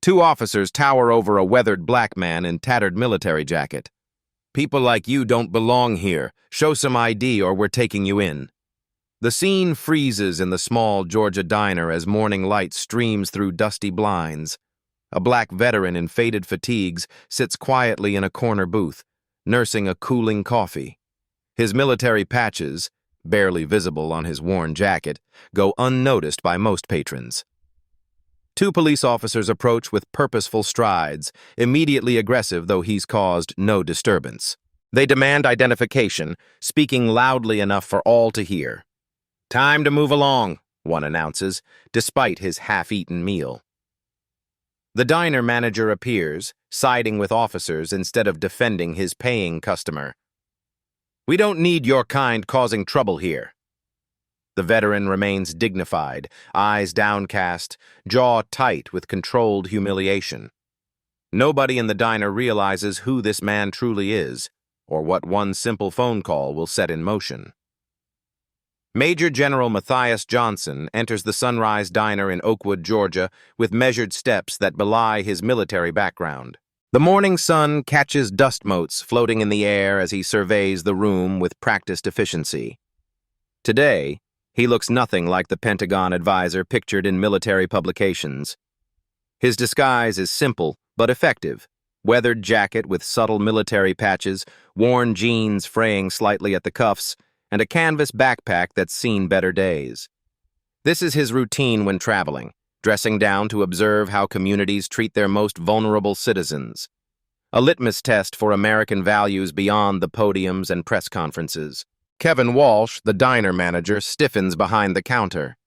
Two officers tower over a weathered black man in tattered military jacket. "People like you don't belong here. Show some ID or we're taking you in." The scene freezes in the small Georgia diner as morning light streams through dusty blinds. A black veteran in faded fatigues sits quietly in a corner booth, nursing a cooling coffee. His military patches, barely visible on his worn jacket, go unnoticed by most patrons. Two police officers approach with purposeful strides, immediately aggressive though he's caused no disturbance. They demand identification, speaking loudly enough for all to hear. "Time to move along," one announces, despite his half-eaten meal. The diner manager appears, siding with officers instead of defending his paying customer. "We don't need your kind causing trouble here." The veteran remains dignified, eyes downcast, jaw tight with controlled humiliation. Nobody in the diner realizes who this man truly is, or what one simple phone call will set in motion. Major General Matias Johnson enters the Sunrise Diner in Oakwood, Georgia, with measured steps that belie his military background. The morning sun catches dust motes floating in the air as he surveys the room with practiced efficiency. Today, he looks nothing like the Pentagon advisor pictured in military publications. His disguise is simple but effective: weathered jacket with subtle military patches, worn jeans fraying slightly at the cuffs, and a canvas backpack that's seen better days. This is his routine when traveling, dressing down to observe how communities treat their most vulnerable citizens. A litmus test for American values beyond the podiums and press conferences. Kevin Walsh, the diner manager, stiffens behind the counter.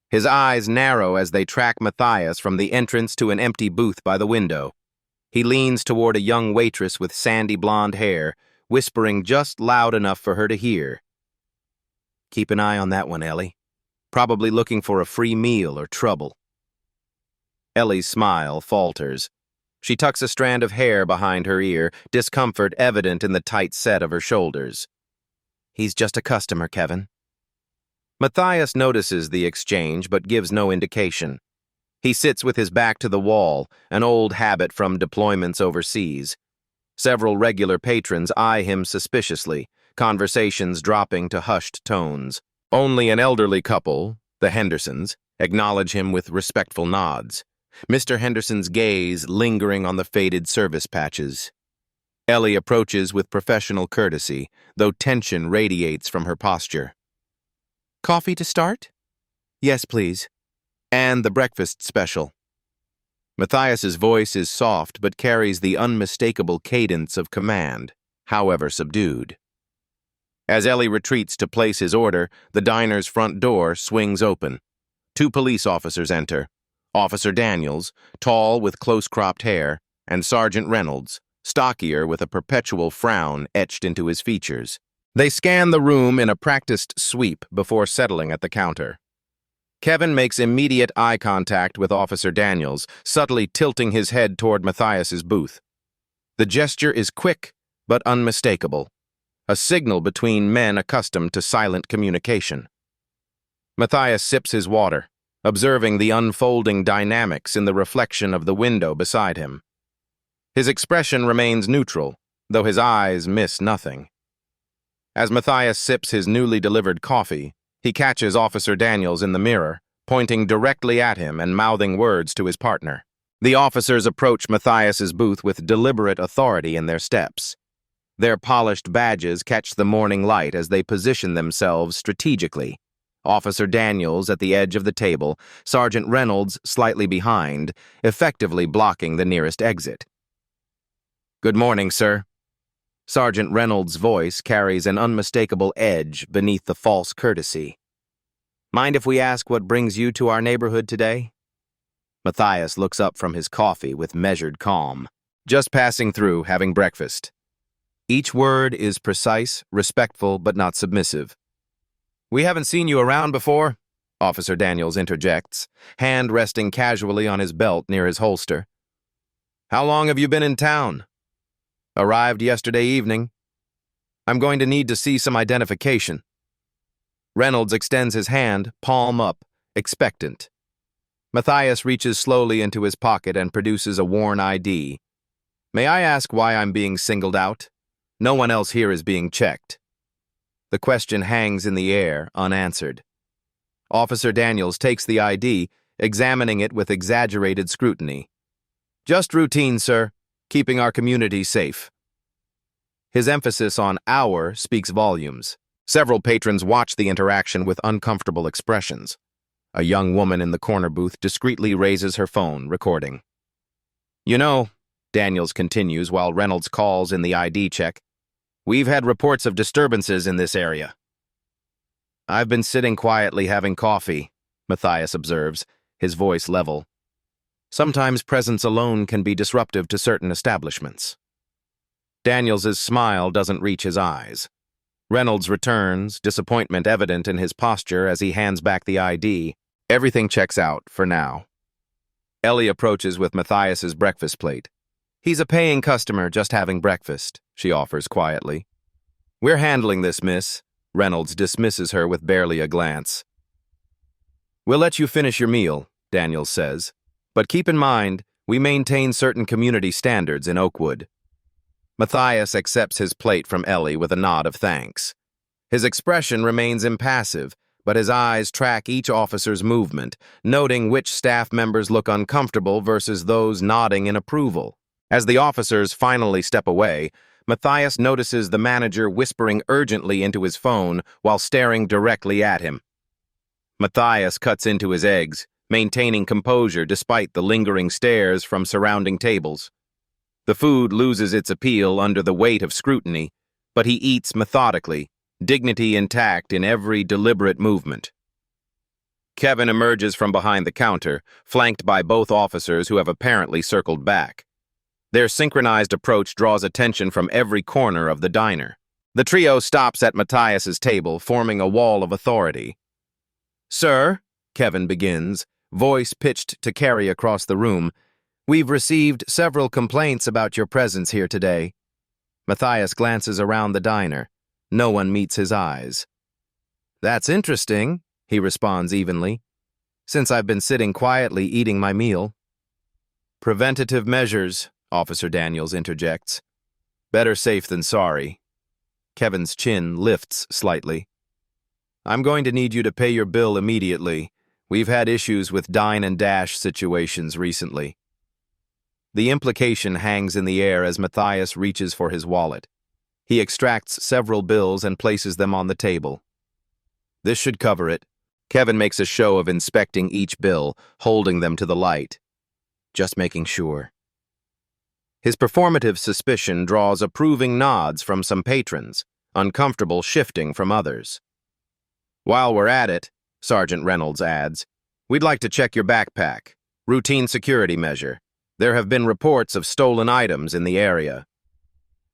His eyes narrow as they track Matias from the entrance to an empty booth by the window. He leans toward a young waitress with sandy blonde hair, whispering just loud enough for her to hear. "Keep an eye on that one, Ellie. Probably looking for a free meal or trouble." Ellie's smile falters. She tucks a strand of hair behind her ear, discomfort evident in the tight set of her shoulders. "He's just a customer, Kevin." Matias notices the exchange but gives no indication. He sits with his back to the wall, an old habit from deployments overseas. Several regular patrons eye him suspiciously, conversations dropping to hushed tones. Only an elderly couple, the Hendersons, acknowledge him with respectful nods, Mr. Henderson's gaze lingering on the faded service patches. Ellie approaches with professional courtesy, though tension radiates from her posture. "Coffee to start?" "Yes, please. And the breakfast special." Matias's voice is soft but carries the unmistakable cadence of command, however subdued. As Ellie retreats to place his order, the diner's front door swings open. Two police officers enter: Officer Daniels, tall with close-cropped hair, and Sergeant Reynolds, stockier with a perpetual frown etched into his features. They scan the room in a practiced sweep before settling at the counter. Kevin makes immediate eye contact with Officer Daniels, subtly tilting his head toward Matias's booth. The gesture is quick but unmistakable, a signal between men accustomed to silent communication. Matias sips his water, observing the unfolding dynamics in the reflection of the window beside him. His expression remains neutral, though his eyes miss nothing. As Matias sips his newly delivered coffee, he catches Officer Daniels in the mirror, pointing directly at him and mouthing words to his partner. The officers approach Matias's booth with deliberate authority in their steps. Their polished badges catch the morning light as they position themselves strategically. Officer Daniels at the edge of the table, Sergeant Reynolds slightly behind, effectively blocking the nearest exit. "Good morning, sir." Sergeant Reynolds' voice carries an unmistakable edge beneath the false courtesy. "Mind if we ask what brings you to our neighborhood today?" Matias looks up from his coffee with measured calm. "Just passing through, having breakfast." Each word is precise, respectful, but not submissive. "We haven't seen you around before," Officer Daniels interjects, hand resting casually on his belt near his holster. "How long have you been in town?" "Arrived yesterday evening." "I'm going to need to see some identification." Reynolds extends his hand, palm up, expectant. Matias reaches slowly into his pocket and produces a worn ID. May I ask why I'm being singled out? No one else here is being checked. The question hangs in the air, unanswered. Officer Daniels takes the ID, examining it with exaggerated scrutiny. Just routine, sir, keeping our community safe. His emphasis on our speaks volumes. Several patrons watch the interaction with uncomfortable expressions. A young woman in the corner booth discreetly raises her phone, recording. You know, Daniels continues while Reynolds calls in the ID check, we've had reports of disturbances in this area. I've been sitting quietly having coffee, Matias observes, his voice level. Sometimes presence alone can be disruptive to certain establishments. Daniels's smile doesn't reach his eyes. Reynolds returns, disappointment evident in his posture as he hands back the ID. Everything checks out, for now. Ellie approaches with Matias's breakfast plate. He's a paying customer just having breakfast, she offers quietly. We're handling this, miss. Reynolds dismisses her with barely a glance. We'll let you finish your meal, Daniels says. But keep in mind, we maintain certain community standards in Oakwood. Matias accepts his plate from Ellie with a nod of thanks. His expression remains impassive, but his eyes track each officer's movement, noting which staff members look uncomfortable versus those nodding in approval. As the officers finally step away, Matias notices the manager whispering urgently into his phone while staring directly at him. Matias cuts into his eggs, maintaining composure despite the lingering stares from surrounding tables. The food loses its appeal under the weight of scrutiny, but he eats methodically, dignity intact in every deliberate movement. Kevin emerges from behind the counter, flanked by both officers who have apparently circled back. Their synchronized approach draws attention from every corner of the diner. The trio stops at Matias's table, forming a wall of authority. Sir, Kevin begins, voice pitched to carry across the room, we've received several complaints about your presence here today. Matias glances around the diner. No one meets his eyes. That's interesting, he responds evenly, since I've been sitting quietly eating my meal. Preventative measures, Officer Daniels interjects. Better safe than sorry. Kevin's chin lifts slightly. I'm going to need you to pay your bill immediately. We've had issues with dine and dash situations recently. The implication hangs in the air as Matias reaches for his wallet. He extracts several bills and places them on the table. This should cover it. Kevin makes a show of inspecting each bill, holding them to the light. Just making sure. His performative suspicion draws approving nods from some patrons, uncomfortable shifting from others. While we're at it, Sergeant Reynolds adds, we'd like to check your backpack. Routine security measure. There have been reports of stolen items in the area.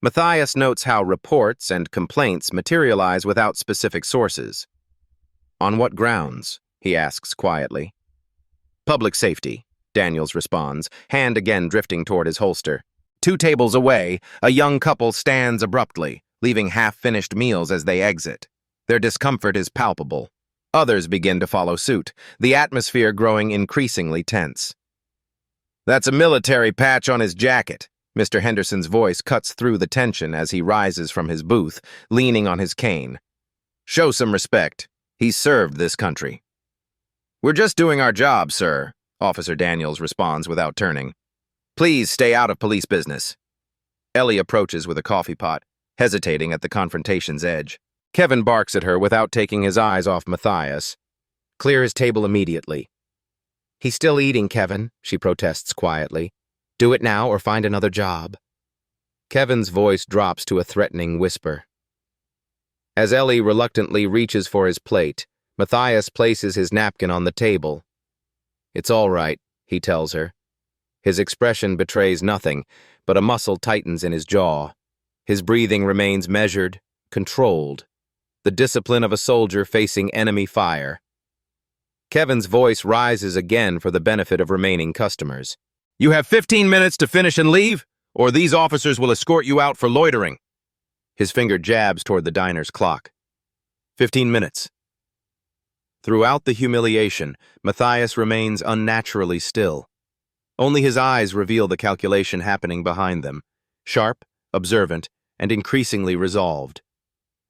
Matias notes how reports and complaints materialize without specific sources. On what grounds? He asks quietly. Public safety, Daniels responds, hand again drifting toward his holster. 2 tables away, a young couple stands abruptly, leaving half-finished meals as they exit. Their discomfort is palpable. Others begin to follow suit, the atmosphere growing increasingly tense. That's a military patch on his jacket. Mr. Henderson's voice cuts through the tension as he rises from his booth, leaning on his cane. Show some respect. He's served this country. We're just doing our job, sir, Officer Daniels responds without turning. Please stay out of police business. Ellie approaches with a coffee pot, hesitating at the confrontation's edge. Kevin barks at her without taking his eyes off Matias. Clear his table immediately. He's still eating, Kevin, she protests quietly. Do it now or find another job. Kevin's voice drops to a threatening whisper. As Ellie reluctantly reaches for his plate, Matias places his napkin on the table. It's all right, he tells her. His expression betrays nothing, but a muscle tightens in his jaw. His breathing remains measured, controlled. The discipline of a soldier facing enemy fire. Kevin's voice rises again for the benefit of remaining customers. You have 15 minutes to finish and leave, or these officers will escort you out for loitering. His finger jabs toward the diner's clock. 15 minutes. Throughout the humiliation, Matias remains unnaturally still. Only his eyes reveal the calculation happening behind them, sharp, observant, and increasingly resolved.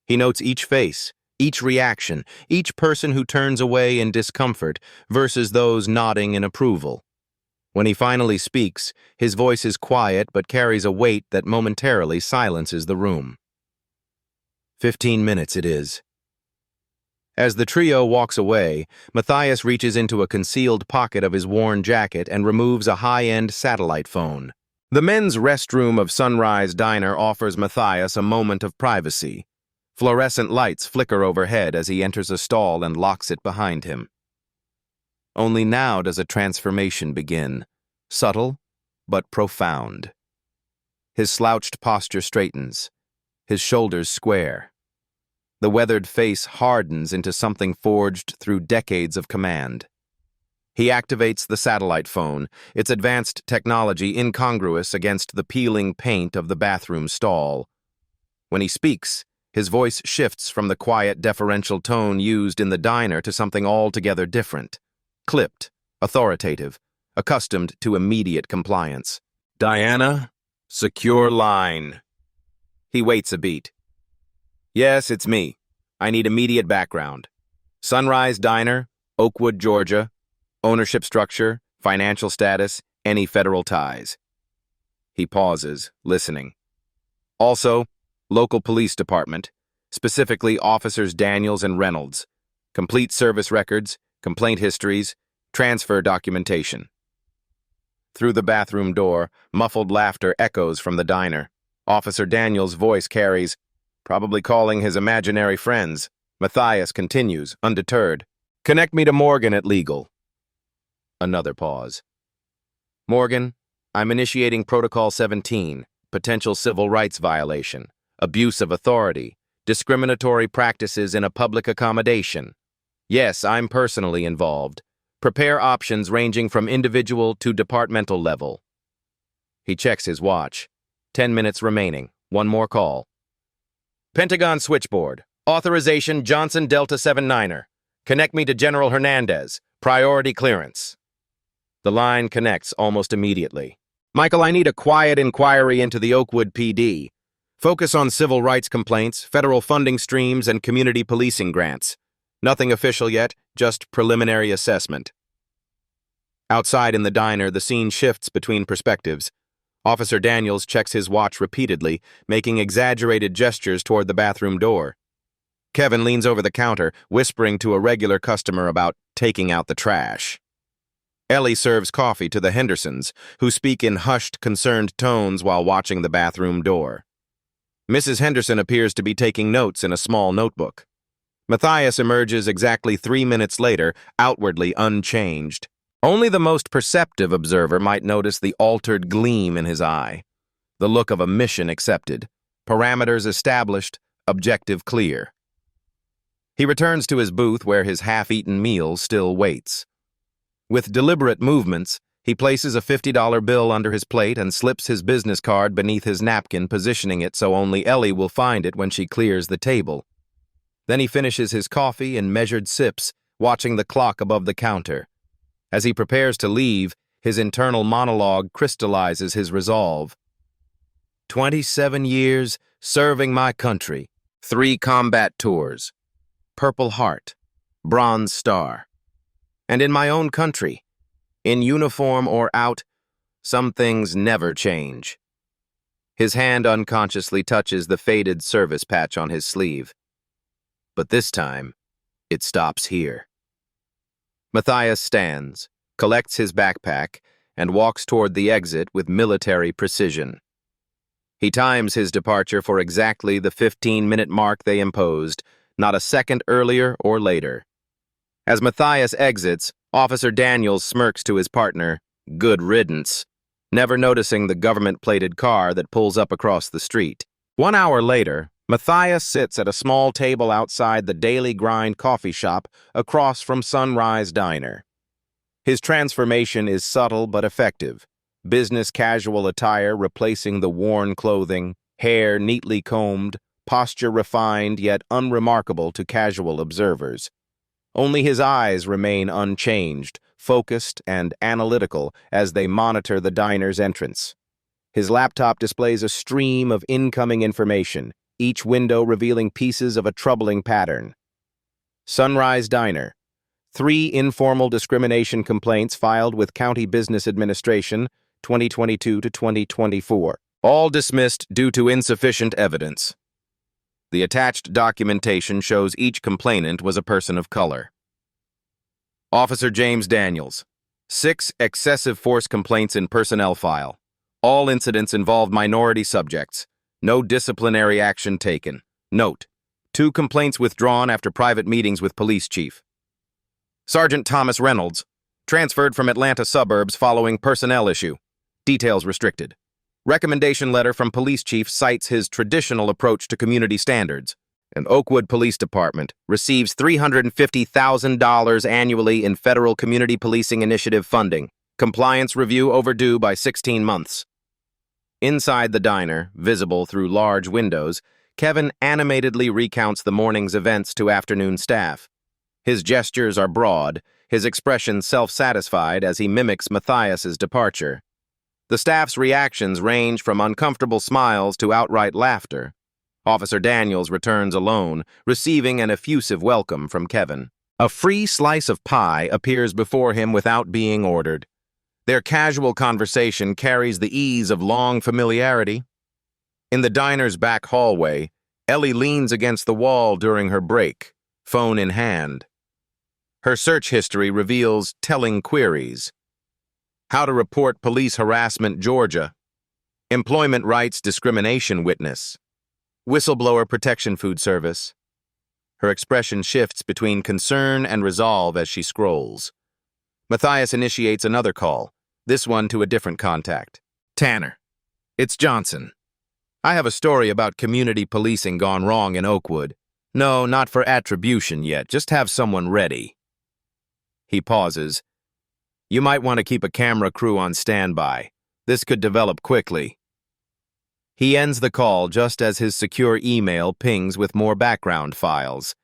He notes each face, each reaction, each person who turns away in discomfort versus those nodding in approval. When he finally speaks, his voice is quiet but carries a weight that momentarily silences the room. 15 minutes it is. As the trio walks away, Matias reaches into a concealed pocket of his worn jacket and removes a high-end satellite phone. The men's restroom of Sunrise Diner offers Matias a moment of privacy. Fluorescent lights flicker overhead as he enters a stall and locks it behind him. Only now does a transformation begin, subtle but profound. His slouched posture straightens, his shoulders square. The weathered face hardens into something forged through decades of command. He activates the satellite phone, its advanced technology incongruous against the peeling paint of the bathroom stall. When he speaks, his voice shifts from the quiet, deferential tone used in the diner to something altogether different. Clipped, authoritative, accustomed to immediate compliance. "Diana, secure line." He waits a beat. "Yes, it's me. I need immediate background. Sunrise Diner, Oakwood, Georgia. Ownership structure, financial status, any federal ties." He pauses, listening. "Also, local police department, specifically Officers Daniels and Reynolds. Complete service records, complaint histories, transfer documentation." Through the bathroom door, muffled laughter echoes from the diner. Officer Daniels' voice carries, probably calling his imaginary friends. Matias continues, undeterred. "Connect me to Morgan at legal." Another pause. "Morgan, I'm initiating Protocol 17, potential civil rights violation, abuse of authority, discriminatory practices in a public accommodation. Yes, I'm personally involved. Prepare options ranging from individual to departmental level." He checks his watch. 10 minutes remaining. One more call. "Pentagon switchboard. Authorization Johnson Delta 79er. Connect me to General Hernandez. Priority clearance." The line connects almost immediately. "Michael, I need a quiet inquiry into the Oakwood PD. Focus on civil rights complaints, federal funding streams, and community policing grants. Nothing official yet, just preliminary assessment." Outside in the diner, the scene shifts between perspectives. Officer Daniels checks his watch repeatedly, making exaggerated gestures toward the bathroom door. Kevin leans over the counter, whispering to a regular customer about taking out the trash. Ellie serves coffee to the Hendersons, who speak in hushed, concerned tones while watching the bathroom door. Mrs. Henderson appears to be taking notes in a small notebook. Matias emerges exactly 3 minutes later, outwardly unchanged. Only the most perceptive observer might notice the altered gleam in his eye. The look of a mission accepted, parameters established, objective clear. He returns to his booth where his half-eaten meal still waits. With deliberate movements, he places a $50 bill under his plate and slips his business card beneath his napkin, positioning it so only Ellie will find it when she clears the table. Then he finishes his coffee in measured sips, watching the clock above the counter. As he prepares to leave, his internal monologue crystallizes his resolve. 27 years serving my country, 3 combat tours, Purple Heart, Bronze Star. And in my own country, in uniform or out, some things never change. His hand unconsciously touches the faded service patch on his sleeve. But this time, it stops here. Matias stands, collects his backpack, and walks toward the exit with military precision. He times his departure for exactly the 15-minute mark they imposed, not a second earlier or later. As Matias exits, Officer Daniels smirks to his partner, "Good riddance," never noticing the government-plated car that pulls up across the street. 1 hour later, Matias sits at a small table outside the Daily Grind coffee shop across from Sunrise Diner. His transformation is subtle but effective. Business casual attire replacing the worn clothing, hair neatly combed, posture refined yet unremarkable to casual observers. Only his eyes remain unchanged, focused and analytical as they monitor the diner's entrance. His laptop displays a stream of incoming information, each window revealing pieces of a troubling pattern. Sunrise Diner. 3 informal discrimination complaints filed with County Business Administration, 2022 to 2024. All dismissed due to insufficient evidence. The attached documentation shows each complainant was a person of color. Officer James Daniels. 6 excessive force complaints in personnel file. All incidents involved minority subjects. No disciplinary action taken. Note: 2 complaints withdrawn after private meetings with police chief. Sergeant Thomas Reynolds. Transferred from Atlanta suburbs following personnel issue. Details restricted. Recommendation letter from police chief cites his traditional approach to community standards. And Oakwood Police Department receives $350,000 annually in federal Community Policing Initiative funding. Compliance review overdue by 16 months. Inside the diner, visible through large windows, Kevin animatedly recounts the morning's events to afternoon staff. His gestures are broad, his expression self-satisfied as he mimics Matias's departure. The staff's reactions range from uncomfortable smiles to outright laughter. Officer Daniels returns alone, receiving an effusive welcome from Kevin. A free slice of pie appears before him without being ordered. Their casual conversation carries the ease of long familiarity. In the diner's back hallway, Ellie leans against the wall during her break, phone in hand. Her search history reveals telling queries. How to report police harassment, Georgia. Employment rights discrimination witness. Whistleblower protection food service. Her expression shifts between concern and resolve as she scrolls. Matias initiates another call, this one to a different contact. Tanner. It's Johnson. I have a story about community policing gone wrong in Oakwood. No, not for attribution yet, just have someone ready. He pauses. You might want to keep a camera crew on standby. This could develop quickly. He ends the call just as his secure email pings with more background files.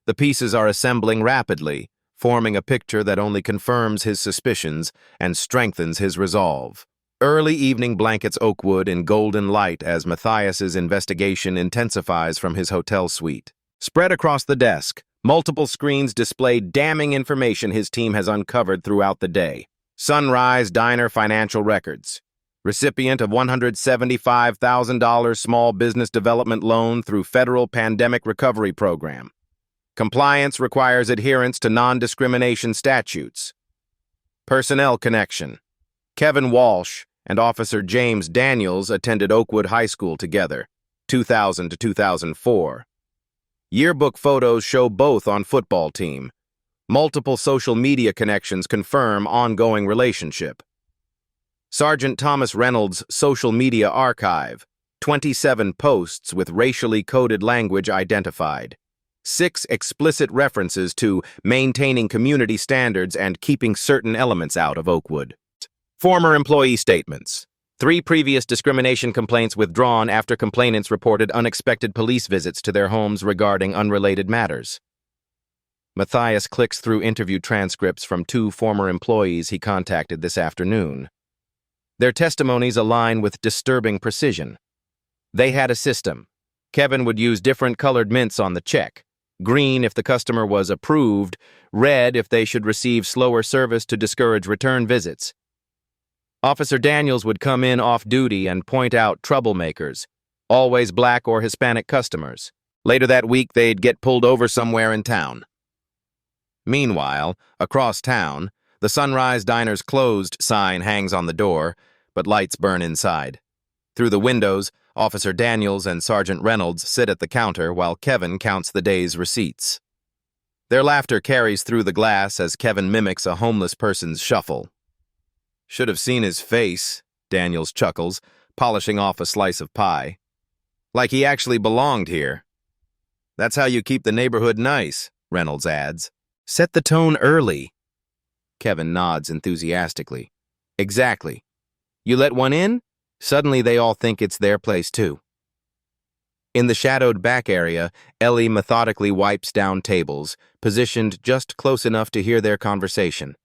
The pieces are assembling rapidly, forming a picture that only confirms his suspicions and strengthens his resolve. Early evening blankets Oakwood in golden light as Matias's investigation intensifies from his hotel suite. Spread across the desk, multiple screens display damning information his team has uncovered throughout the day. Sunrise Diner financial records. Recipient of $175,000 small business development loan through federal pandemic recovery program. Compliance requires adherence to non-discrimination statutes. Personnel connection. Kevin Walsh and Officer James Daniels attended Oakwood High School together, 2000 to 2004. Yearbook photos show both on football team. Multiple social media connections confirm ongoing relationship. Sergeant Thomas Reynolds' social media archive, 27 posts with racially coded language identified. 6 explicit references to maintaining community standards and keeping certain elements out of Oakwood. Former employee statements. 3 previous discrimination complaints withdrawn after complainants reported unexpected police visits to their homes regarding unrelated matters. Matias clicks through interview transcripts from 2 former employees he contacted this afternoon. Their testimonies align with disturbing precision. They had a system. Kevin would use different colored mints on the check. Green if the customer was approved, red if they should receive slower service to discourage return visits. Officer Daniels would come in off-duty and point out troublemakers, always black or Hispanic customers. Later that week, they'd get pulled over somewhere in town. Meanwhile, across town, the Sunrise Diner's closed sign hangs on the door, but lights burn inside. Through the windows, Officer Daniels and Sergeant Reynolds sit at the counter while Kevin counts the day's receipts. Their laughter carries through the glass as Kevin mimics a homeless person's shuffle. Should have seen his face, Daniels chuckles, polishing off a slice of pie. Like he actually belonged here. That's how you keep the neighborhood nice, Reynolds adds. Set the tone early. Kevin nods enthusiastically. Exactly. You let one in, suddenly they all think it's their place too. In the shadowed back area, Ellie methodically wipes down tables, positioned just close enough to hear their conversation.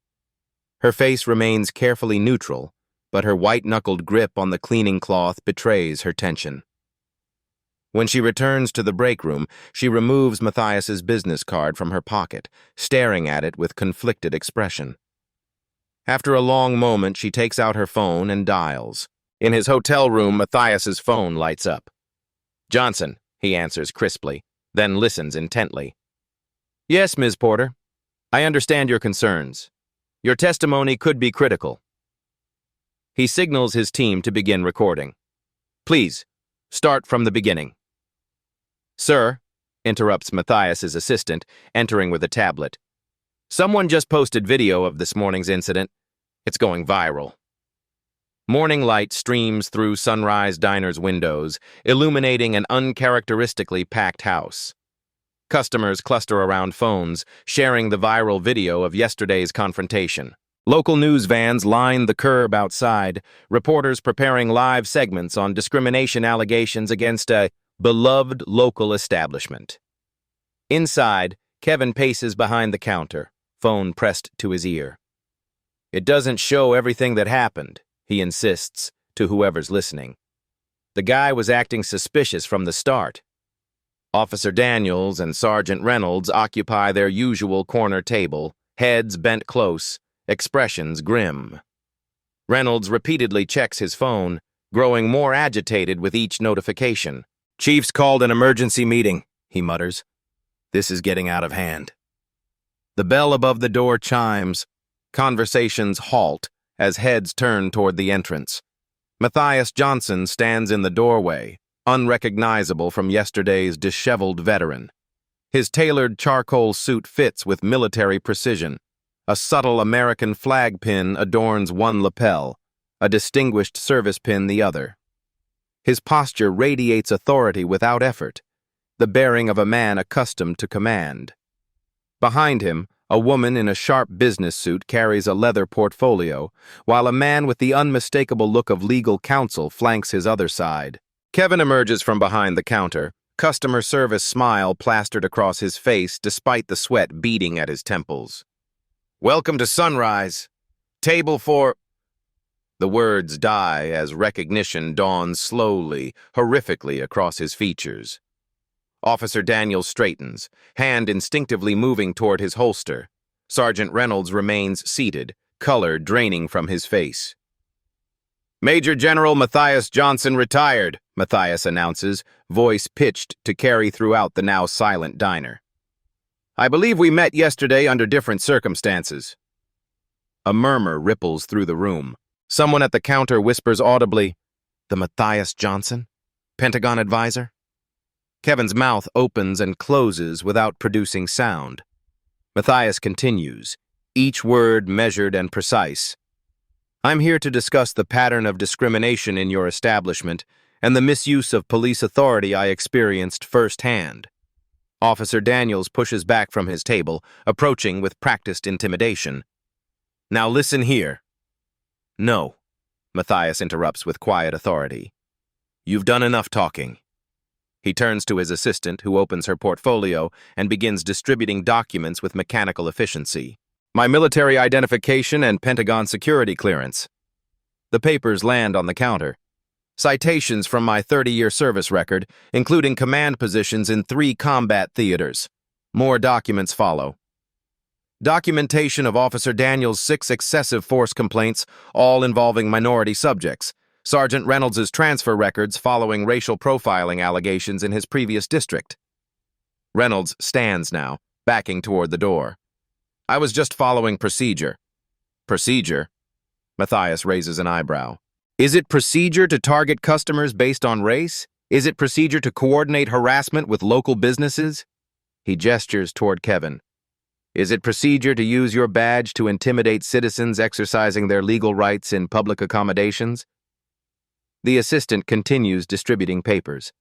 Her face remains carefully neutral, but her white-knuckled grip on the cleaning cloth betrays her tension. When she returns to the break room, she removes Matias's business card from her pocket, staring at it with conflicted expression. After a long moment, she takes out her phone and dials. In his hotel room, Matias's phone lights up. "Johnson," he answers crisply, then listens intently. "Yes, Ms. Porter. I understand your concerns. Your testimony could be critical." He signals his team to begin recording. "Please, start from the beginning." "Sir," interrupts Matias's assistant, entering with a tablet. "Someone just posted video of this morning's incident. It's going viral." Morning light streams through Sunrise Diner's windows, illuminating an uncharacteristically packed house. Customers cluster around phones, sharing the viral video of yesterday's confrontation. Local news vans line the curb outside, reporters preparing live segments on discrimination allegations against a beloved local establishment. Inside, Kevin paces behind the counter, phone pressed to his ear. "It doesn't show everything that happened," he insists to whoever's listening. "The guy was acting suspicious from the start." Officer Daniels and Sergeant Reynolds occupy their usual corner table, heads bent close, expressions grim. Reynolds repeatedly checks his phone, growing more agitated with each notification. "Chief's called an emergency meeting," he mutters. "This is getting out of hand." The bell above the door chimes. Conversations halt as heads turn toward the entrance. Matias Johnson stands in the doorway, unrecognizable from yesterday's disheveled veteran. His tailored charcoal suit fits with military precision. A subtle American flag pin adorns one lapel, a distinguished service pin the other. His posture radiates authority without effort, the bearing of a man accustomed to command. Behind him, a woman in a sharp business suit carries a leather portfolio, while a man with the unmistakable look of legal counsel flanks his other side. Kevin emerges from behind the counter, customer service smile plastered across his face despite the sweat beading at his temples. "Welcome to Sunrise. Table for..." The words die as recognition dawns slowly, horrifically across his features. Officer Daniels straightens, hand instinctively moving toward his holster. Sergeant Reynolds remains seated, color draining from his face. "Major General Matias Johnson retired," Matias announces, voice pitched to carry throughout the now silent diner. "I believe we met yesterday under different circumstances." A murmur ripples through the room. Someone at the counter whispers audibly, "The Matias Johnson? Pentagon advisor?" Kevin's mouth opens and closes without producing sound. Matias continues, each word measured and precise. "I'm here to discuss the pattern of discrimination in your establishment and the misuse of police authority I experienced firsthand." Officer Daniels pushes back from his table, approaching with practiced intimidation. "Now listen here." "No," Matias interrupts with quiet authority. "You've done enough talking." He turns to his assistant, who opens her portfolio and begins distributing documents with mechanical efficiency. "My military identification and Pentagon security clearance." The papers land on the counter. Citations from my 30-year service record, including command positions in 3 combat theaters. More documents follow. Documentation of Officer Daniels' 6 excessive force complaints, all involving minority subjects. Sergeant Reynolds' transfer records following racial profiling allegations in his previous district. Reynolds stands now, backing toward the door. "I was just following procedure." "Procedure?" Matias raises an eyebrow. "Is it procedure to target customers based on race? Is it procedure to coordinate harassment with local businesses?" He gestures toward Kevin. "Is it procedure to use your badge to intimidate citizens exercising their legal rights in public accommodations?" The assistant continues distributing papers.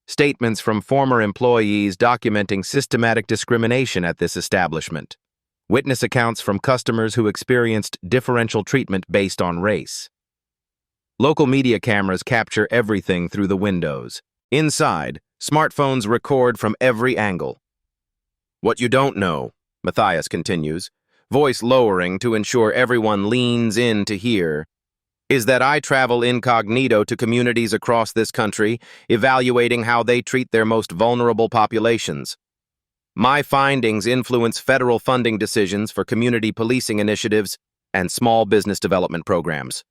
Statements from former employees documenting systematic discrimination at this establishment. Witness accounts from customers who experienced differential treatment based on race. Local media cameras capture everything through the windows. Inside, smartphones record from every angle. What you don't know, Matias continues, voice lowering to ensure everyone leans in to hear, is that I travel incognito to communities across this country, evaluating how they treat their most vulnerable populations. My findings influence federal funding decisions for community policing initiatives and small business development programs.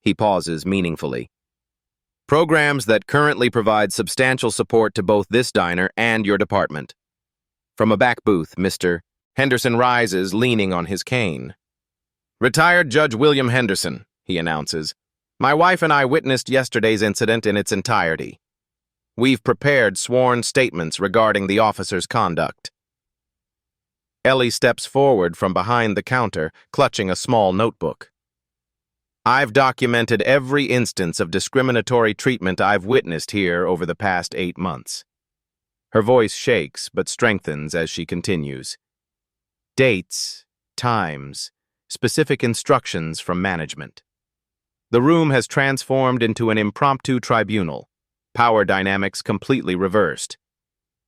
He pauses meaningfully. Programs that currently provide substantial support to both this diner and your department. From a back booth, Mr. Henderson rises, leaning on his cane. Retired Judge William Henderson, he announces. My wife and I witnessed yesterday's incident in its entirety. We've prepared sworn statements regarding the officer's conduct. Ellie steps forward from behind the counter, clutching a small notebook. I've documented every instance of discriminatory treatment I've witnessed here over the past 8 months. Her voice shakes but strengthens as she continues. Dates, times, specific instructions from management. The room has transformed into an impromptu tribunal, power dynamics completely reversed.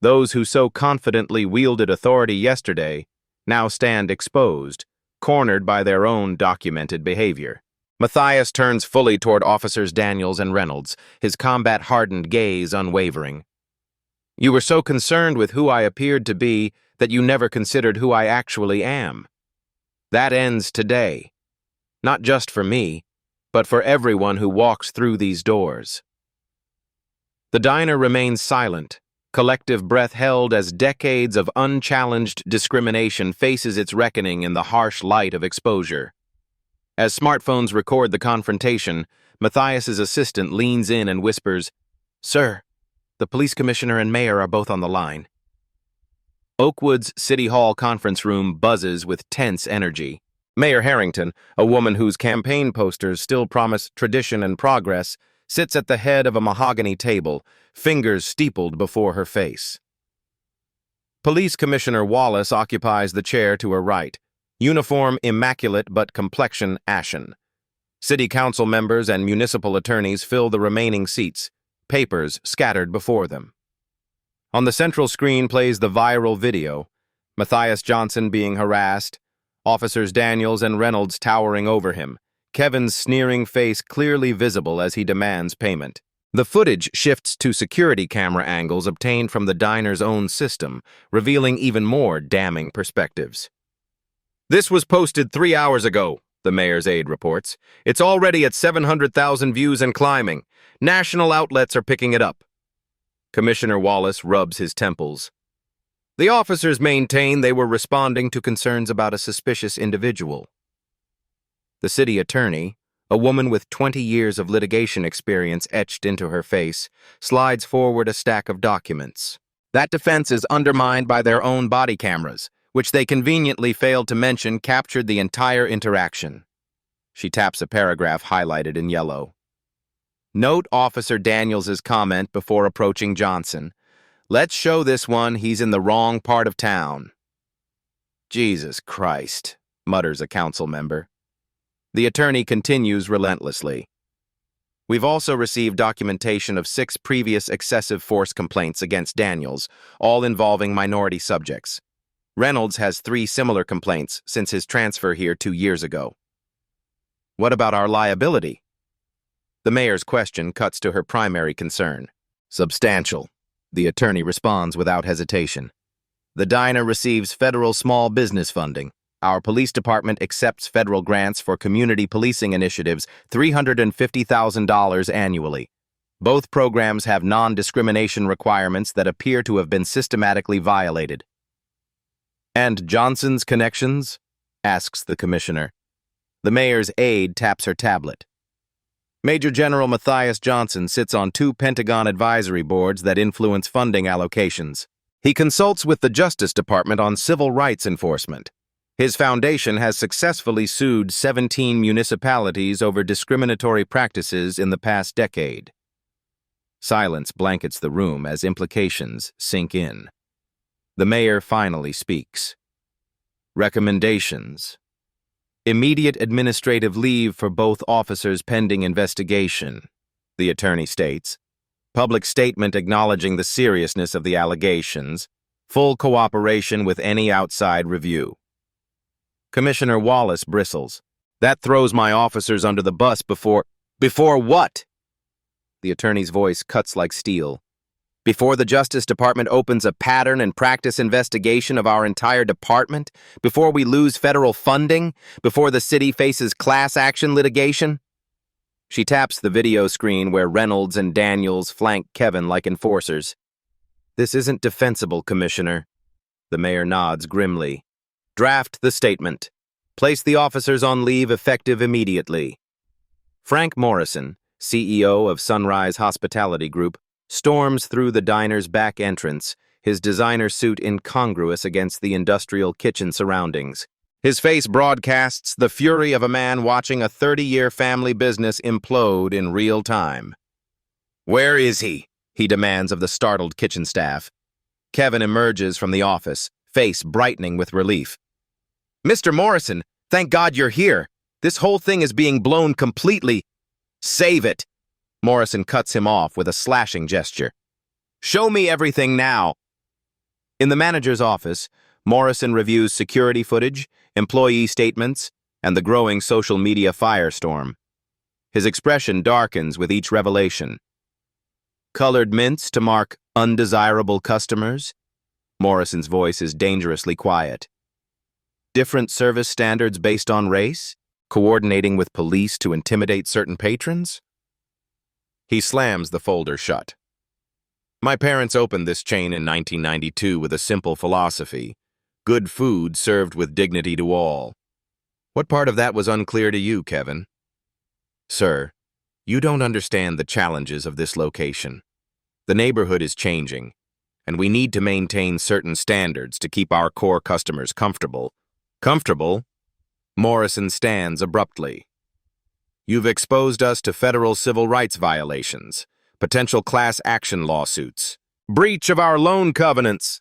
Those who so confidently wielded authority yesterday now stand exposed, cornered by their own documented behavior. Matias turns fully toward Officers Daniels and Reynolds, his combat-hardened gaze unwavering. You were so concerned with who I appeared to be that you never considered who I actually am. That ends today. Not just for me, but for everyone who walks through these doors. The diner remains silent, collective breath held as decades of unchallenged discrimination faces its reckoning in the harsh light of exposure. As smartphones record the confrontation, Matias's assistant leans in and whispers, Sir, the police commissioner and mayor are both on the line. Oakwood's City Hall conference room buzzes with tense energy. Mayor Harrington, a woman whose campaign posters still promise tradition and progress, sits at the head of a mahogany table, fingers steepled before her face. Police Commissioner Wallace occupies the chair to her right, uniform immaculate but complexion ashen. City council members and municipal attorneys fill the remaining seats, papers scattered before them. On the central screen plays the viral video, Matias Johnson being harassed, Officers Daniels and Reynolds towering over him, Kevin's sneering face clearly visible as he demands payment. The footage shifts to security camera angles obtained from the diner's own system, revealing even more damning perspectives. This was posted 3 hours ago, the mayor's aide reports. It's already at 700,000 views and climbing. National outlets are picking it up. Commissioner Wallace rubs his temples. The officers maintain they were responding to concerns about a suspicious individual. The city attorney, a woman with 20 years of litigation experience etched into her face, slides forward a stack of documents. That defense is undermined by their own body cameras, which they conveniently failed to mention captured the entire interaction. She taps a paragraph highlighted in yellow. Note Officer Daniels' comment before approaching Johnson. Let's show this one he's in the wrong part of town. Jesus Christ, mutters a council member. The attorney continues relentlessly. We've also received documentation of 6 previous excessive force complaints against Daniels, all involving minority subjects. Reynolds has 3 similar complaints since his transfer here 2 years ago. What about our liability? The mayor's question cuts to her primary concern. Substantial, the attorney responds without hesitation. The diner receives federal small business funding. Our police department accepts federal grants for community policing initiatives, $350,000 annually. Both programs have non-discrimination requirements that appear to have been systematically violated. And Johnson's connections? Asks the commissioner. The mayor's aide taps her tablet. Major General Matias Johnson sits on 2 Pentagon advisory boards that influence funding allocations. He consults with the Justice Department on civil rights enforcement. His foundation has successfully sued 17 municipalities over discriminatory practices in the past decade. Silence blankets the room as implications sink in. The mayor finally speaks. Recommendations. Immediate administrative leave for both officers pending investigation, the attorney states. public statement acknowledging the seriousness of the allegations, full cooperation with any outside review. Commissioner Wallace bristles. That throws my officers under the bus before what? The attorney's voice cuts like steel. Before the Justice Department opens a pattern and practice investigation of our entire department, before we lose federal funding, before the city faces class action litigation. She taps the video screen where Reynolds and Daniels flank Kevin like enforcers. This isn't defensible, Commissioner. The mayor nods grimly. Draft the statement. Place the officers on leave effective immediately. Frank Morrison, CEO of Sunrise Hospitality Group, storms through the diner's back entrance, his designer suit incongruous against the industrial kitchen surroundings. His face broadcasts the fury of a man watching a 30-year family business implode in real time. Where is he? He demands of the startled kitchen staff. Kevin emerges from the office, face brightening with relief. Mr. Morrison, thank God you're here. This whole thing is being blown completely. Save it. Morrison cuts him off with a slashing gesture. Show me everything now. In the manager's office, Morrison reviews security footage, employee statements, and the growing social media firestorm. His expression darkens with each revelation. Colored mints to mark undesirable customers? Morrison's voice is dangerously quiet. Different service standards based on race? Coordinating with police to intimidate certain patrons? He slams the folder shut. My parents opened this chain in 1992 with a simple philosophy: good food served with dignity to all. What part of that was unclear to you, Kevin? Sir, you don't understand the challenges of this location. The neighborhood is changing, and we need to maintain certain standards to keep our core customers comfortable. Comfortable? Morrison stands abruptly. You've exposed us to federal civil rights violations, potential class action lawsuits, breach of our loan covenants.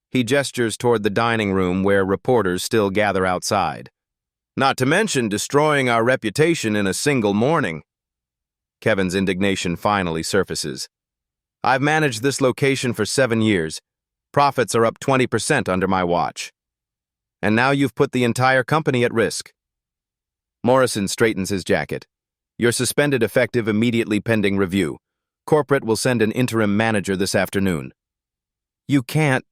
He gestures toward the dining room where reporters still gather outside. Not to mention destroying our reputation in a single morning. Kevin's indignation finally surfaces. I've managed this location for 7 years. Profits are up 20% under my watch. And now you've put the entire company at risk. Morrison straightens his jacket. You're suspended effective immediately pending review. Corporate will send an interim manager this afternoon. You can't.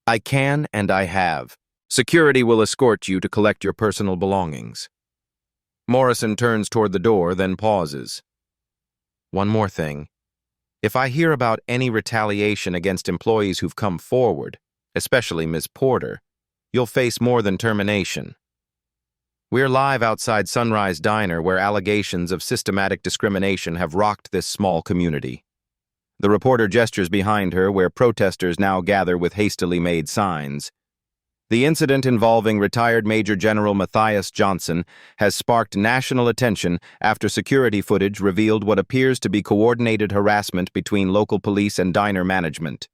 I can and I have. Security will escort you to collect your personal belongings. Morrison turns toward the door, then pauses. One more thing. If I hear about any retaliation against employees who've come forward, especially Ms. Porter, you'll face more than termination. We're live outside Sunrise Diner where allegations of systematic discrimination have rocked this small community. The reporter gestures behind her where protesters now gather with hastily made signs. The incident involving retired Major General Matias Johnson has sparked national attention after security footage revealed what appears to be coordinated harassment between local police and diner management.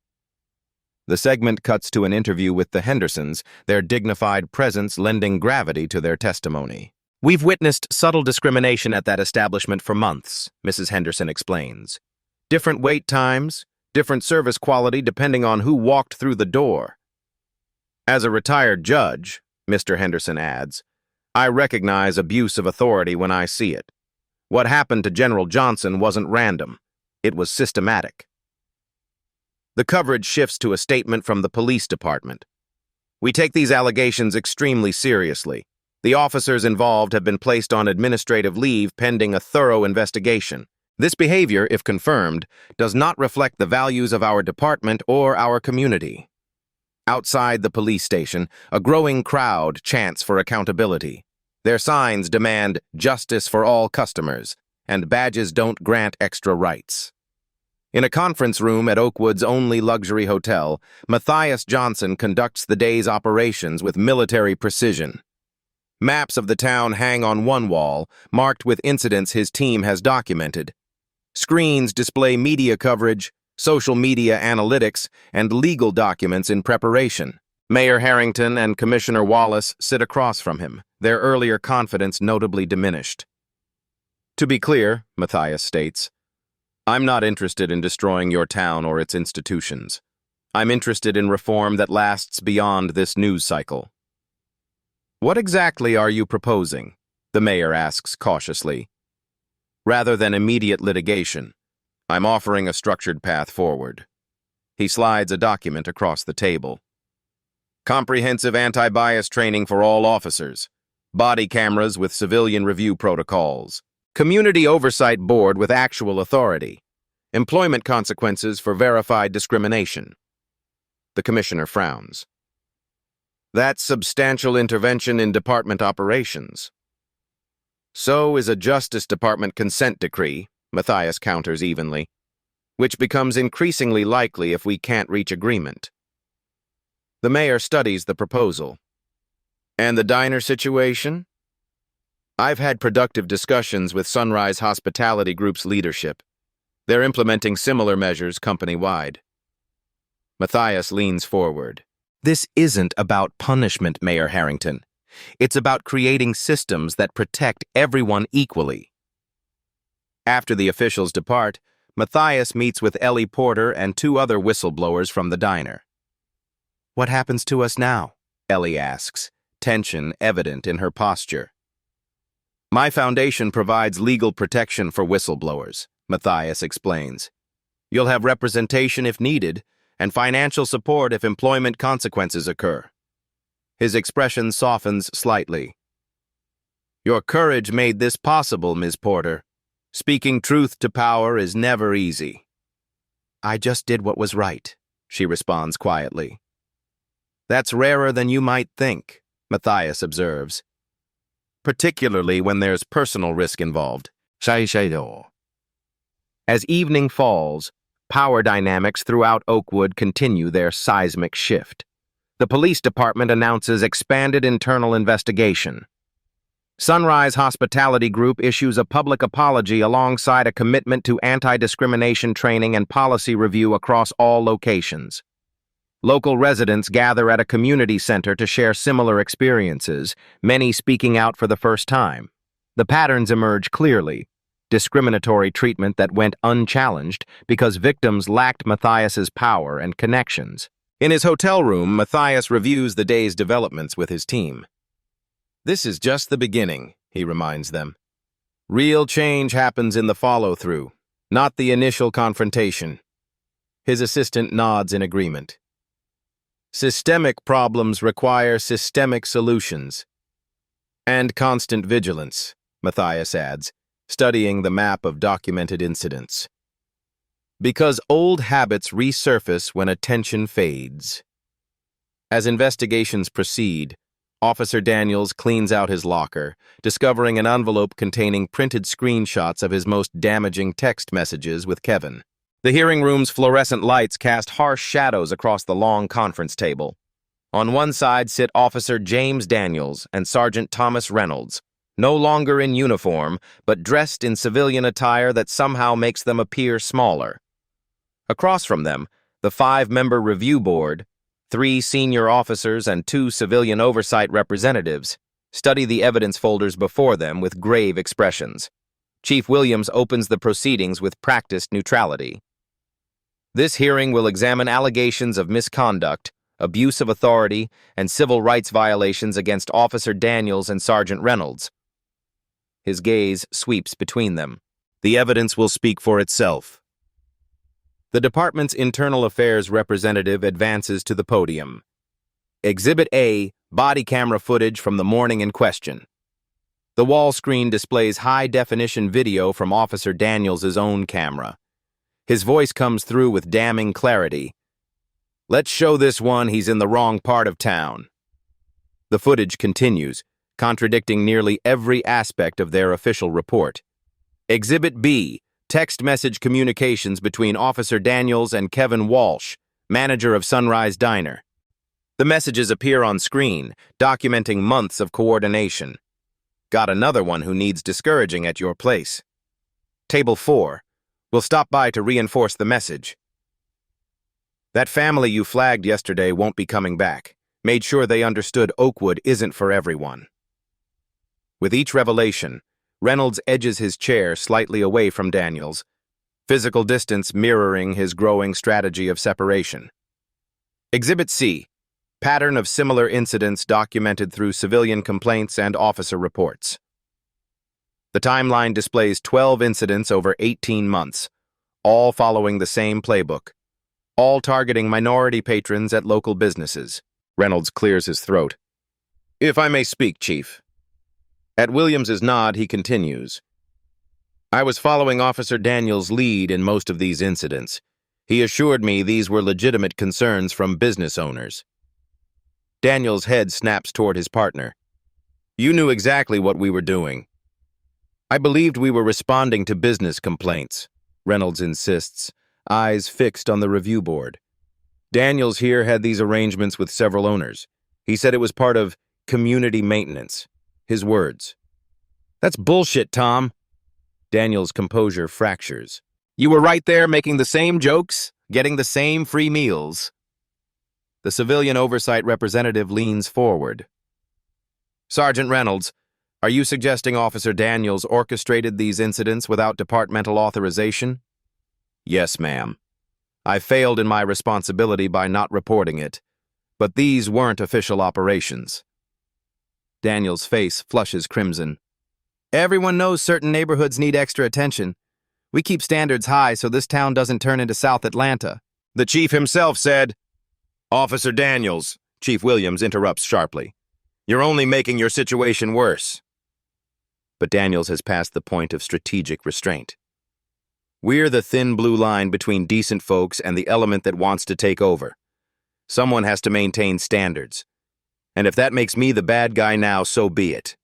The segment cuts to an interview with the Hendersons, their dignified presence lending gravity to their testimony. We've witnessed subtle discrimination at that establishment for months, Mrs. Henderson explains. Different wait times, different service quality depending on who walked through the door. As a retired judge, Mr. Henderson adds, I recognize abuse of authority when I see it. What happened to General Johnson wasn't random. It was systematic. The coverage shifts to a statement from the police department. We take these allegations extremely seriously. The officers involved have been placed on administrative leave pending a thorough investigation. This behavior, if confirmed, does not reflect the values of our department or our community. Outside the police station, a growing crowd chants for accountability. Their signs demand justice for all customers, and badges don't grant extra rights. In a conference room at Oakwood's only luxury hotel, Matias Johnson conducts the day's operations with military precision. Maps of the town hang on one wall, marked with incidents his team has documented. Screens display media coverage, social media analytics, and legal documents in preparation. Mayor Harrington and Commissioner Wallace sit across from him, their earlier confidence notably diminished. To be clear, Matias states, I'm not interested in destroying your town or its institutions. I'm interested in reform that lasts beyond this news cycle. What exactly are you proposing? The mayor asks cautiously. Rather than immediate litigation, I'm offering a structured path forward. He slides a document across the table. Comprehensive anti-bias training for all officers. Body cameras with civilian review protocols. Community oversight board with actual authority. Employment consequences for verified discrimination. The commissioner frowns. That's substantial intervention in department operations. So is a Justice Department consent decree, Matias counters evenly, which becomes increasingly likely if we can't reach agreement. The mayor studies the proposal. And the diner situation? I've had productive discussions with Sunrise Hospitality Group's leadership. They're implementing similar measures company-wide. Matias leans forward. This isn't about punishment, Mayor Harrington. It's about creating systems that protect everyone equally. After the officials depart, Matias meets with Ellie Porter and two other whistleblowers from the diner. What happens to us now? Ellie asks, tension evident in her posture. My foundation provides legal protection for whistleblowers, Matias explains. You'll have representation if needed, and financial support if employment consequences occur. His expression softens slightly. Your courage made this possible, Ms. Porter. Speaking truth to power is never easy. I just did what was right, she responds quietly. That's rarer than you might think, Matias observes. Particularly when there's personal risk involved. As evening falls, power dynamics throughout Oakwood continue their seismic shift. The police department announces expanded internal investigation. Sunrise Hospitality Group issues a public apology alongside a commitment to anti-discrimination training and policy review across all locations. Local residents gather at a community center to share similar experiences, many speaking out for the first time. The patterns emerge clearly. Discriminatory treatment that went unchallenged because victims lacked Matias's power and connections. In his hotel room, Matias reviews the day's developments with his team. This is just the beginning, he reminds them. Real change happens in the follow-through, not the initial confrontation. His assistant nods in agreement. Systemic problems require systemic solutions. And constant vigilance, Matias adds, studying the map of documented incidents. Because old habits resurface when attention fades. As investigations proceed, Officer Daniels cleans out his locker, discovering an envelope containing printed screenshots of his most damaging text messages with Kevin. The hearing room's fluorescent lights cast harsh shadows across the long conference table. On one side sit Officer James Daniels and Sergeant Thomas Reynolds, no longer in uniform, but dressed in civilian attire that somehow makes them appear smaller. Across from them, the 5-member review board, 3 senior officers and 2 civilian oversight representatives, study the evidence folders before them with grave expressions. Chief Williams opens the proceedings with practiced neutrality. This hearing will examine allegations of misconduct, abuse of authority, and civil rights violations against Officer Daniels and Sergeant Reynolds. His gaze sweeps between them. The evidence will speak for itself. The department's internal affairs representative advances to the podium. Exhibit A, body camera footage from the morning in question. The wall screen displays high-definition video from Officer Daniels' own camera. His voice comes through with damning clarity. Let's show this one he's in the wrong part of town. The footage continues, contradicting nearly every aspect of their official report. Exhibit B, text message communications between Officer Daniels and Kevin Walsh, manager of Sunrise Diner. The messages appear on screen, documenting months of coordination. Got another one who needs discouraging at your place. Table 4. We'll stop by to reinforce the message. That family you flagged yesterday won't be coming back. Made sure they understood Oakwood isn't for everyone. With each revelation, Reynolds edges his chair slightly away from Daniels. physical distance mirroring his growing strategy of separation. Exhibit C, pattern of similar incidents documented through civilian complaints and officer reports. The timeline displays 12 incidents over 18 months, all following the same playbook, all targeting minority patrons at local businesses. Reynolds clears his throat. If I may speak, Chief. At Williams's nod, he continues. I was following Officer Daniels' lead in most of these incidents. He assured me these were legitimate concerns from business owners. Daniels' head snaps toward his partner. You knew exactly what we were doing. I believed we were responding to business complaints, Reynolds insists, eyes fixed on the review board. Daniels here had these arrangements with several owners. He said it was part of community maintenance. His words. That's bullshit, Tom. Daniels' composure fractures. You were right there making the same jokes, getting the same free meals. The civilian oversight representative leans forward. Sergeant Reynolds, are you suggesting Officer Daniels orchestrated these incidents without departmental authorization? Yes, ma'am. I failed in my responsibility by not reporting it, but these weren't official operations. Daniels' face flushes crimson. Everyone knows certain neighborhoods need extra attention. We keep standards high so this town doesn't turn into South Atlanta. The chief himself said, Officer Daniels, Chief Williams interrupts sharply. You're only making your situation worse. But Daniels has passed the point of strategic restraint. We're the thin blue line between decent folks and the element that wants to take over. Someone has to maintain standards. And if that makes me the bad guy now, so be it.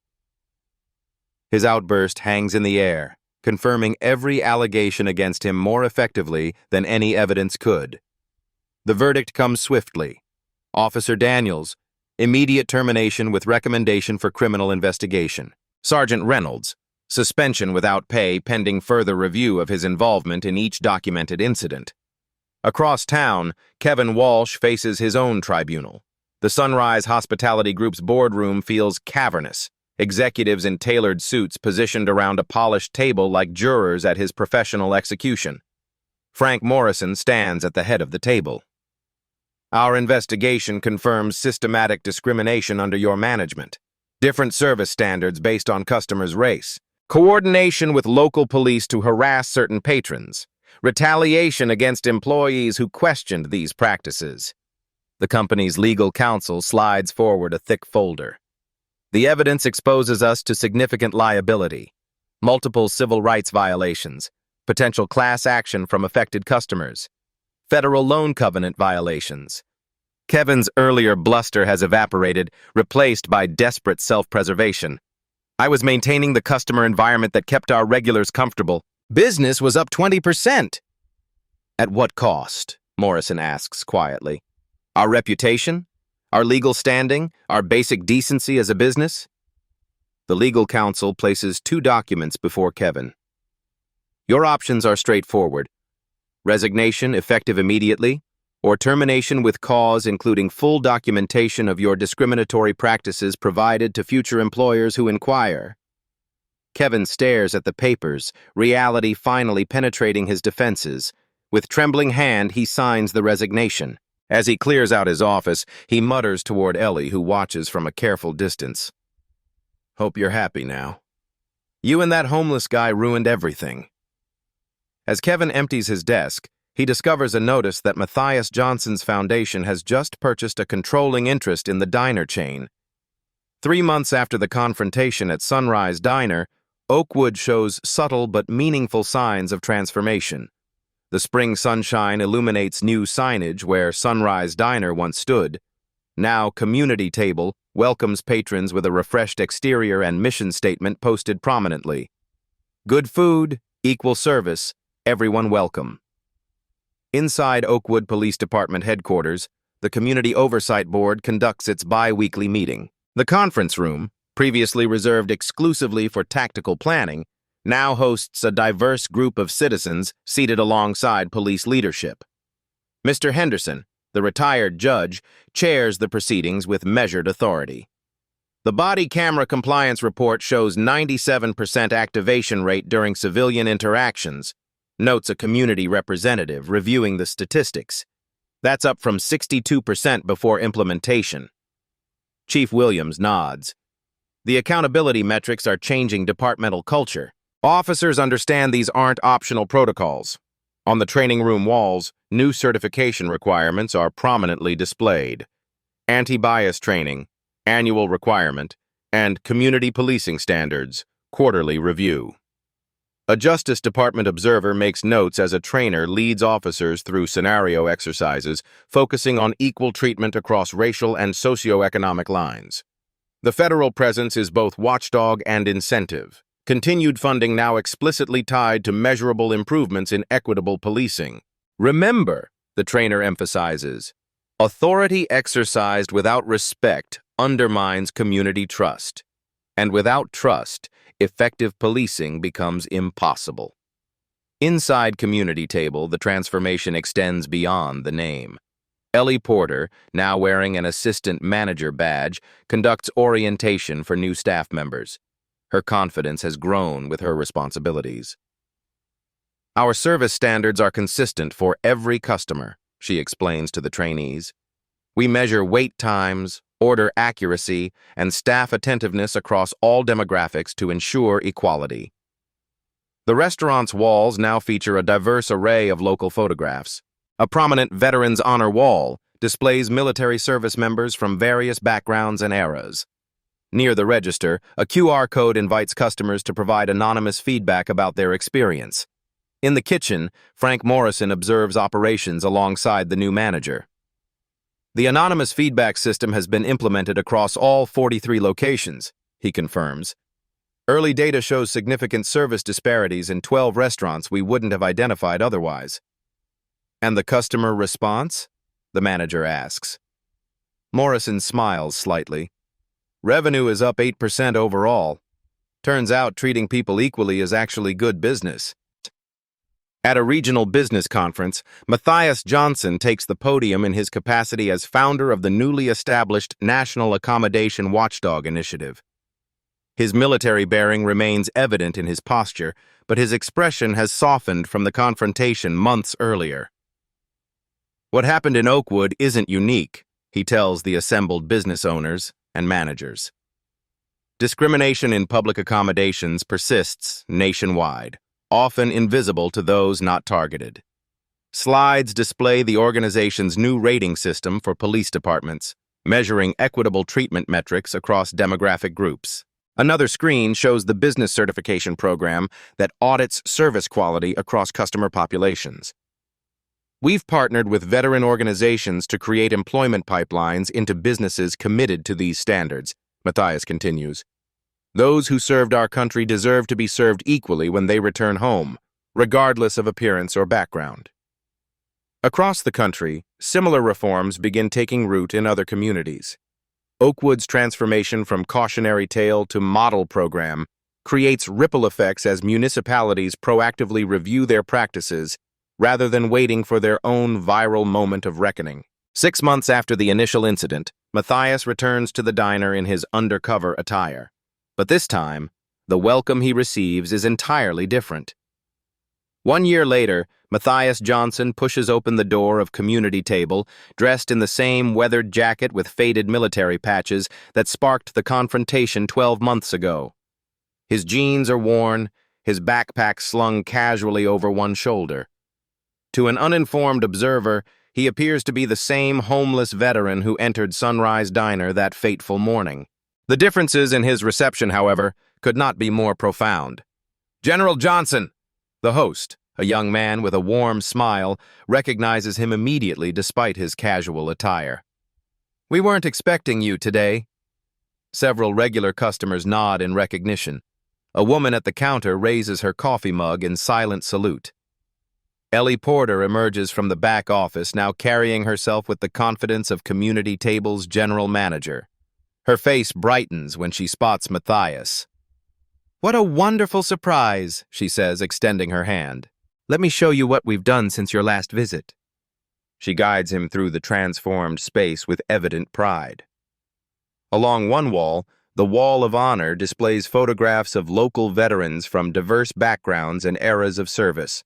His outburst hangs in the air, confirming every allegation against him more effectively than any evidence could. The verdict comes swiftly. Officer Daniels, immediate termination with recommendation for criminal investigation. Sergeant Reynolds, suspension without pay pending further review of his involvement in each documented incident. Across town, Kevin Walsh faces his own tribunal. The Sunrise Hospitality Group's boardroom feels cavernous, executives in tailored suits positioned around a polished table like jurors at his professional execution. Frank Morrison stands at the head of the table. Our investigation confirms systematic discrimination under your management. Different service standards based on customers' race. Coordination with local police to harass certain patrons. Retaliation against employees who questioned these practices. The company's legal counsel slides forward a thick folder. The evidence exposes us to significant liability, multiple civil rights violations, potential class action from affected customers, federal loan covenant violations. Kevin's earlier bluster has evaporated, replaced by desperate self-preservation. I was maintaining the customer environment that kept our regulars comfortable. Business was up 20%. At what cost? Morrison asks quietly. Our reputation? Our legal standing? Our basic decency as a business? The legal counsel places 2 documents before Kevin. Your options are straightforward. Resignation effective immediately, or termination with cause including full documentation of your discriminatory practices provided to future employers who inquire. Kevin stares at the papers, reality finally penetrating his defenses. With trembling hand, he signs the resignation. As he clears out his office, he mutters toward Ellie, who watches from a careful distance. Hope you're happy now. You and that homeless guy ruined everything. As Kevin empties his desk, he discovers a notice that Matias Johnson's foundation has just purchased a controlling interest in the diner chain. 3 months after the confrontation at Sunrise Diner, Oakwood shows subtle but meaningful signs of transformation. The spring sunshine illuminates new signage where Sunrise Diner once stood. Now Community Table welcomes patrons with a refreshed exterior and mission statement posted prominently. Good food, equal service, everyone welcome. Inside Oakwood Police Department headquarters, the Community Oversight Board conducts its bi-weekly meeting. The conference room, previously reserved exclusively for tactical planning, now hosts a diverse group of citizens seated alongside police leadership. Mr. Henderson, the retired judge, chairs the proceedings with measured authority. The body camera compliance report shows 97% activation rate during civilian interactions, notes a community representative reviewing the statistics. That's up from 62% before implementation. Chief Williams nods. The accountability metrics are changing departmental culture. Officers understand these aren't optional protocols. On the training room walls, new certification requirements are prominently displayed. Anti-bias training, annual requirement, and community policing standards, quarterly review. A Justice Department observer makes notes as a trainer leads officers through scenario exercises, focusing on equal treatment across racial and socioeconomic lines. The federal presence is both watchdog and incentive. Continued funding now explicitly tied to measurable improvements in equitable policing. Remember, the trainer emphasizes, authority exercised without respect undermines community trust. And without trust, effective policing becomes impossible. Inside community table, the transformation extends beyond the name. Ellie Porter, now wearing an assistant manager badge, conducts orientation for new staff members. Her confidence has grown with her responsibilities. Our service standards are consistent for every customer, she explains to the trainees. We measure wait times, order accuracy, and staff attentiveness across all demographics to ensure equality. The restaurant's walls now feature a diverse array of local photographs. A prominent Veterans Honor Wall displays military service members from various backgrounds and eras. Near the register, a QR code invites customers to provide anonymous feedback about their experience. In the kitchen, Frank Morrison observes operations alongside the new manager. The anonymous feedback system has been implemented across all 43 locations, he confirms. Early data shows significant service disparities in 12 restaurants we wouldn't have identified otherwise. And the customer response? The manager asks. Morrison smiles slightly. Revenue is up 8% overall. Turns out treating people equally is actually good business. At a regional business conference, Matias Johnson takes the podium in his capacity as founder of the newly established National Accommodation Watchdog Initiative. His military bearing remains evident in his posture, but his expression has softened from the confrontation months earlier. What happened in Oakwood isn't unique, he tells the assembled business owners and managers. Discrimination in public accommodations persists nationwide, often invisible to those not targeted. Slides display the organization's new rating system for police departments, measuring equitable treatment metrics across demographic groups. Another screen shows the business certification program that audits service quality across customer populations. We've partnered with veteran organizations to create employment pipelines into businesses committed to these standards, Matias continues. Those who served our country deserve to be served equally when they return home, regardless of appearance or background. Across the country, similar reforms begin taking root in other communities. Oakwood's transformation from cautionary tale to model program creates ripple effects as municipalities proactively review their practices rather than waiting for their own viral moment of reckoning. 6 months after the initial incident, Matias returns to the diner in his undercover attire. But this time, the welcome he receives is entirely different. 1 year later, Matias Johnson pushes open the door of community table, dressed in the same weathered jacket with faded military patches that sparked the confrontation 12 months ago. His jeans are worn, his backpack slung casually over one shoulder. To an uninformed observer, he appears to be the same homeless veteran who entered Sunrise Diner that fateful morning. The differences in his reception, however, could not be more profound. General Johnson, the host, a young man with a warm smile, recognizes him immediately despite his casual attire. We weren't expecting you today. Several regular customers nod in recognition. A woman at the counter raises her coffee mug in silent salute. Ellie Porter emerges from the back office, now carrying herself with the confidence of Community Table's general manager. Her face brightens when she spots Matias. "What a wonderful surprise," she says, extending her hand. "Let me show you what we've done since your last visit." She guides him through the transformed space with evident pride. Along one wall, the Wall of Honor displays photographs of local veterans from diverse backgrounds and eras of service.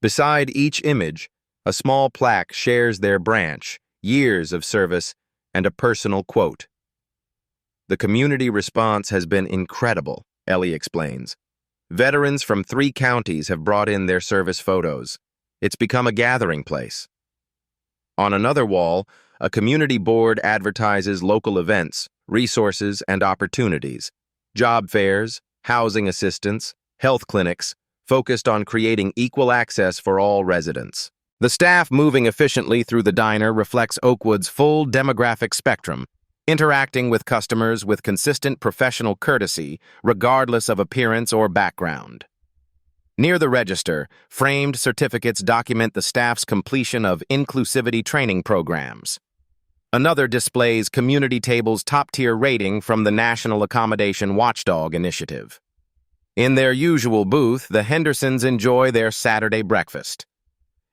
Beside each image, a small plaque shares their branch, years of service, and a personal quote. The community response has been incredible, Ellie explains. Veterans from 3 counties have brought in their service photos. It's become a gathering place. On another wall, a community board advertises local events, resources, and opportunities. Job fairs, housing assistance, health clinics, focused on creating equal access for all residents. The staff moving efficiently through the diner reflects Oakwood's full demographic spectrum, interacting with customers with consistent professional courtesy, regardless of appearance or background. Near the register, framed certificates document the staff's completion of inclusivity training programs. Another displays Community Table's top-tier rating from the National Accommodation Watchdog Initiative. In their usual booth, the Hendersons enjoy their Saturday breakfast.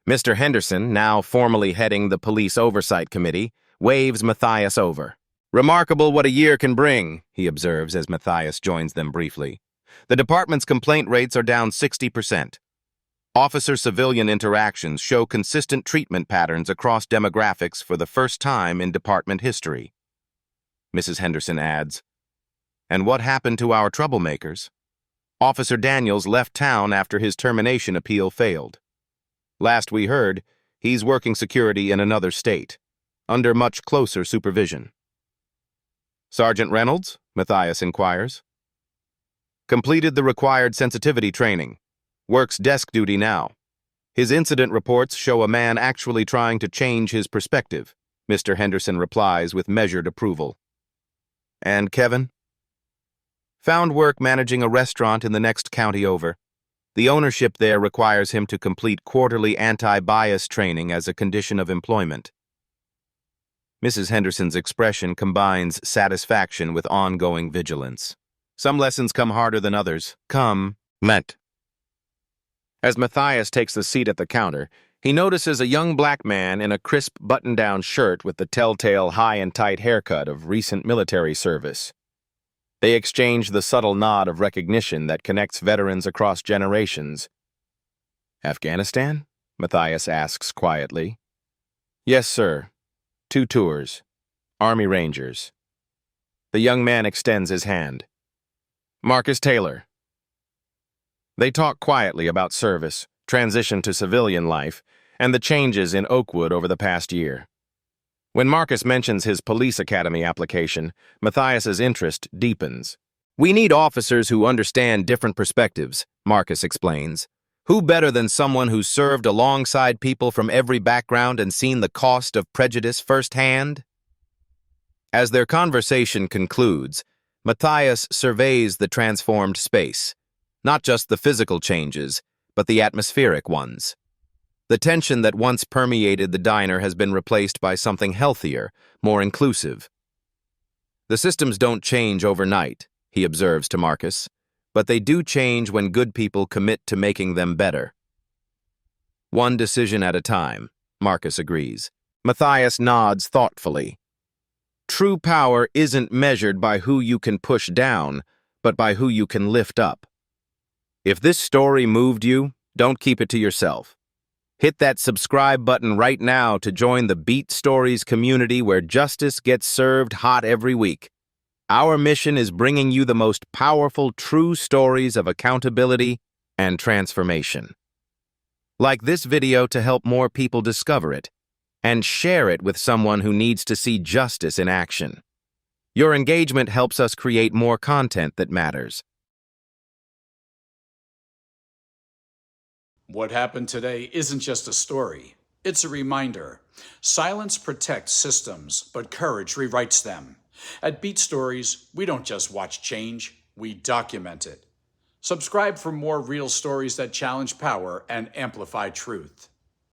Mr. Henderson, now formally heading the Police Oversight Committee, waves Matias over. "Remarkable what a year can bring," he observes as Matias joins them briefly. "The department's complaint rates are down 60%. Officer-civilian interactions show consistent treatment patterns across demographics for the first time in department history." Mrs. Henderson adds, "And what happened to our troublemakers? Officer Daniels left town after his termination appeal failed. Last we heard, he's working security in another state, under much closer supervision." "Sergeant Reynolds?" Matias inquires. "Completed the required sensitivity training. Works desk duty now. His incident reports show a man actually trying to change his perspective," Mr. Henderson replies with measured approval. "And Kevin?" "Found work managing a restaurant in the next county over. The ownership there requires him to complete quarterly anti-bias training as a condition of employment." Mrs. Henderson's expression combines satisfaction with ongoing vigilance. Some lessons come harder than others. Come, Met. As Matias takes the seat at the counter, he notices a young black man in a crisp button-down shirt with the telltale high and tight haircut of recent military service. They exchange the subtle nod of recognition that connects veterans across generations. "Afghanistan?" Matias asks quietly. "Yes, sir. 2 tours. Army Rangers." The young man extends his hand. "Marcus Taylor." They talk quietly about service, transition to civilian life, and the changes in Oakwood over the past year. When Marcus mentions his police academy application, Matias's interest deepens. "We need officers who understand different perspectives," Marcus explains. "Who better than someone who's served alongside people from every background and seen the cost of prejudice firsthand?" As their conversation concludes, Matias surveys the transformed space, not just the physical changes, but the atmospheric ones. The tension that once permeated the diner has been replaced by something healthier, more inclusive. "The systems don't change overnight," he observes to Marcus, "but they do change when good people commit to making them better." "One decision at a time," Marcus agrees. Matias nods thoughtfully. "True power isn't measured by who you can push down, but by who you can lift up." If this story moved you, don't keep it to yourself. Hit that subscribe button right now to join the Beat Stories community where justice gets served hot every week. Our mission is bringing you the most powerful true stories of accountability and transformation. Like this video to help more people discover it, and share it with someone who needs to see justice in action. Your engagement helps us create more content that matters. What happened today isn't just a story. It's a reminder. Silence protects systems, but courage rewrites them. At Beat Stories, we don't just watch change, we document it. Subscribe for more real stories that challenge power and amplify truth.